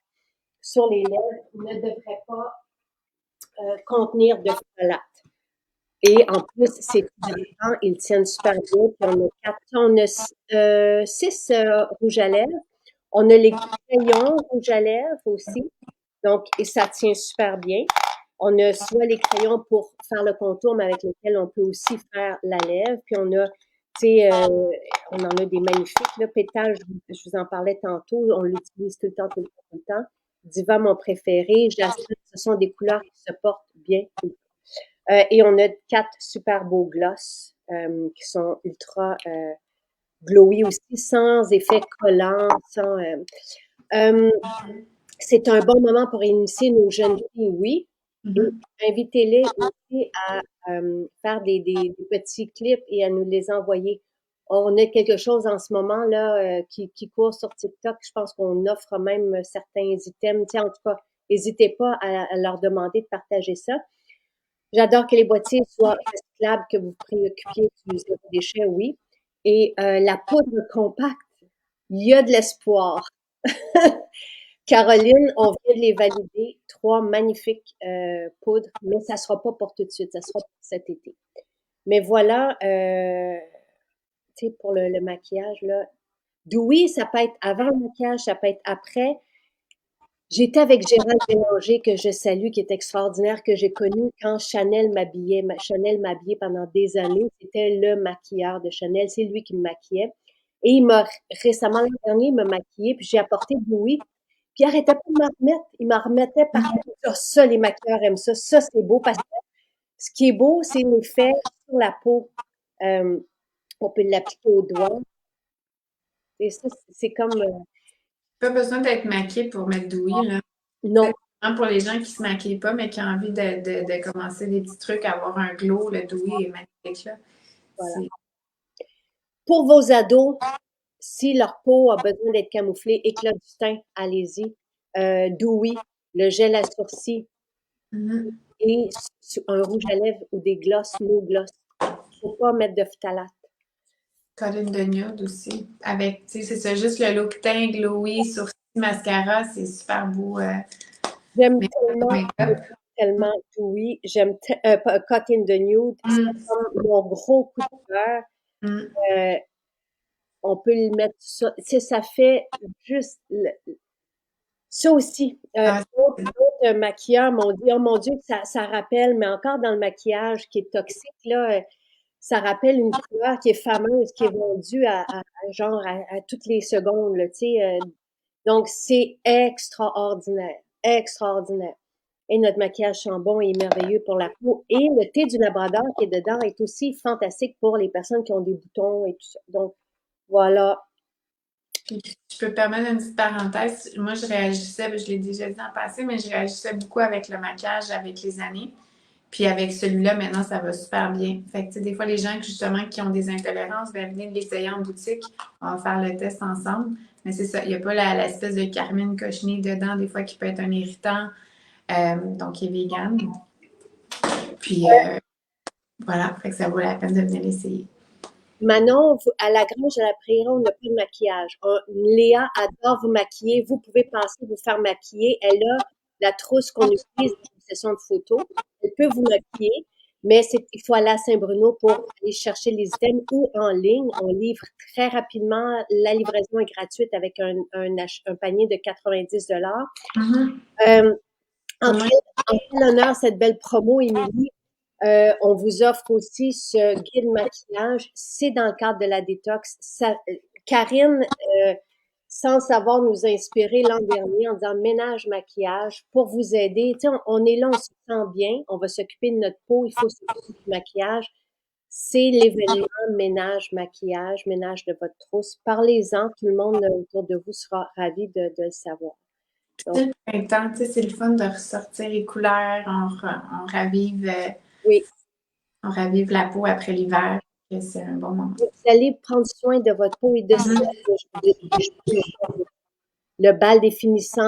sur les lèvres ne devrait pas contenir de phthalate. Et en plus, c'est hydratant, ils tiennent super bien. Puis on a 6 rouges à lèvres. On a les crayons rouges à lèvres aussi. Donc, et ça tient super bien. On a soit les crayons pour faire le contour, mais avec lesquels on peut aussi faire la lèvre. Puis on a, tu sais, on en a des magnifiques, là. Pétale, je vous en parlais tantôt, on l'utilise tout le temps, tout le temps, tout le temps. Diva, mon préféré. Jasmine, ce sont des couleurs qui se portent bien. Et on a 4 super beaux gloss qui sont ultra glowy aussi, sans effet collant, sans... euh, c'est un bon moment pour initier nos jeunes filles, oui. Et Mhm. invitez-les aussi à faire des petits clips et à nous les envoyer. On a quelque chose en ce moment là qui court sur TikTok. Je pense qu'on offre même certains items. Tiens, en tout cas, n'hésitez pas à leur demander de partager ça. J'adore que les boîtiers soient recyclables, que vous vous préoccupiez du zéro déchet, oui. Et la poudre compacte, il y a de l'espoir. Caroline, on vient de les valider, 3 magnifiques poudres, mais ça ne sera pas pour tout de suite, ça sera pour cet été. Mais voilà, tu sais, pour le maquillage, là, oui, ça peut être avant le maquillage, ça peut être après. J'étais avec Gérald Bélanger, que je salue, qui est extraordinaire, que j'ai connu quand Chanel m'habillait. Chanel m'habillait pendant des années. C'était le maquilleur de Chanel. C'est lui qui me maquillait. Et récemment, l'an dernier, il m'a maquillée, puis j'ai apporté Louis. Puis il arrêtait pas de m'en remettre. Il m'en remettait partout. Ça, les maquilleurs aiment ça. Ça, c'est beau parce que ce qui est beau, c'est l'effet sur la peau. Euh, on peut l'appliquer au doigt. Et ça, c'est comme, Pas besoin d'être maquillée pour mettre douille, là. non, C'est vraiment pour les gens qui se maquillent pas, mais qui ont envie de commencer des petits trucs, avoir un glow, le douille est magnifique, là. voilà. C'est... Pour vos ados, si leur peau a besoin d'être camouflée, éclat du teint, allez-y. Dewy, le gel à sourcils Mhm. et un rouge à lèvres ou des glosses, no gloss. Faut pas mettre de phtalate. Colline de nude aussi. Avec, tu sais, c'est ça, juste le look teint glowy, sourcils, mascara, c'est super beau. J'aime Mais tellement, make-up. tellement Dewey. Pas Cut in the Nude. C'est Mm, comme mon gros coup de cœur. mm. Euh, on peut le mettre ça. Tu sais, ça fait juste ça aussi. Ah, D'autres maquilleurs m'ont dit, oh mon Dieu, que ça rappelle, mais encore dans le maquillage qui est toxique, là, ça rappelle une couleur qui est fameuse, qui est vendue genre à toutes les secondes, là, tu sais. Donc, c'est extraordinaire, extraordinaire. Et notre maquillage Chambon est merveilleux pour la peau. Et le thé du Labrador qui est dedans est aussi fantastique pour les personnes qui ont des boutons et tout ça. Donc, voilà. puis, je peux permettre une petite parenthèse. Moi, je réagissais, je l'ai déjà dit en passé, mais je réagissais beaucoup avec le maquillage avec les années. Puis avec celui-là, maintenant, ça va super bien. Fait que, tu sais, des fois, les gens justement qui ont des intolérances, ben, venez l'essayer en boutique. On va faire le test ensemble. Mais c'est ça, il n'y a pas l'espèce de carmine cochenille dedans, des fois, qui peut être un irritant. Donc, il est vegan. Puis, voilà, fait que ça vaut la peine de venir l'essayer. Manon, à la Grange de la Prairie, on n'a pas de maquillage. Léa adore vous maquiller. Vous pouvez passer vous faire maquiller. Elle a la trousse qu'on utilise dans une session de photos. Elle peut vous maquiller, mais il faut aller à Saint-Bruno pour aller chercher les items ou en ligne. On livre très rapidement. La livraison est gratuite avec un panier de 90 $. Mhm. Euh, Au en moins, quel honneur cette belle promo, Émilie. On vous offre aussi ce guide maquillage. C'est dans le cadre de la détox. Karine, sans savoir, nous inspirer l'an dernier en disant ménage maquillage pour vous aider. Tu sais, on est là, on se sent bien, on va s'occuper de notre peau, il faut s'occuper du maquillage. C'est l'événement ménage de votre trousse. Parlez-en, tout le monde autour de vous sera ravi de le savoir. Donc, c'est le printemps, tu sais, c'est le fun de ressortir les couleurs, oui. on ravive la peau après l'hiver. C'est un bon moment. Vous allez prendre soin de votre peau et de celle Mhm. le bal définissant,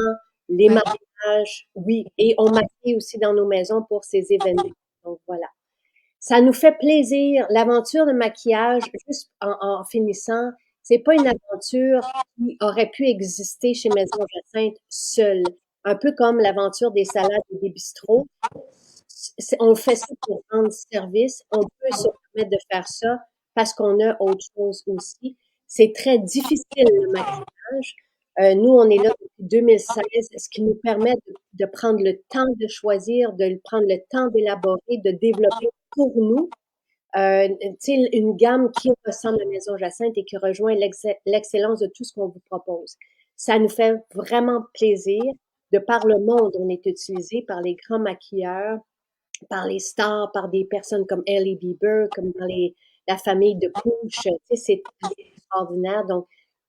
les Ouais. mariages, oui, et on maquille aussi dans nos maisons pour ces événements. Donc voilà. Ça nous fait plaisir. L'aventure de maquillage, juste en finissant, c'est pas une aventure qui aurait pu exister chez Maison Jacinthe seule. Un peu comme l'aventure des salades et des bistrots. On fait ça pour rendre service. On peut se permettre de faire ça parce qu'on a autre chose aussi. C'est très difficile, le maquillage. Nous, on est là depuis 2016, ce qui nous permet de prendre le temps de choisir, de prendre le temps d'élaborer, de développer pour nous, une gamme qui ressemble à Maison Jacinthe et qui rejoint l'excellence de tout ce qu'on vous propose. Ça nous fait vraiment plaisir. De par le monde, on est utilisé par les grands maquilleurs, par les stars, par des personnes comme Hailey Bieber, comme dans la famille de Pooch. Tu sais, c'est extraordinaire. Donc,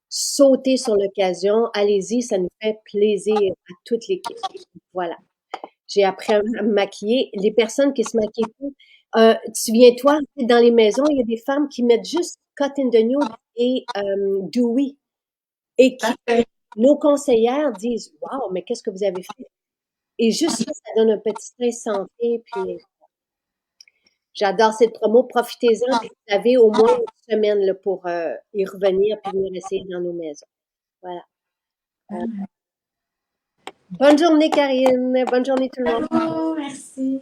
sautez sur l'occasion, allez-y, ça nous fait plaisir à toute l'équipe. Voilà. J'ai appris à me maquiller. Les personnes qui se maquillent pas, souviens-toi, dans les maisons, il y a des femmes qui mettent juste Cotton de Nude et Dewy et qui, Parfait. nos conseillères disent, waouh, mais qu'est-ce que vous avez fait? Et juste ça donne un petit train santé, puis j'adore cette promo. Profitez-en, puis vous avez au moins une semaine là, pour y revenir puis venir essayer dans nos maisons. Voilà. Euh, bonne journée, Karine. Bonne journée, tout le monde. Bravo, merci.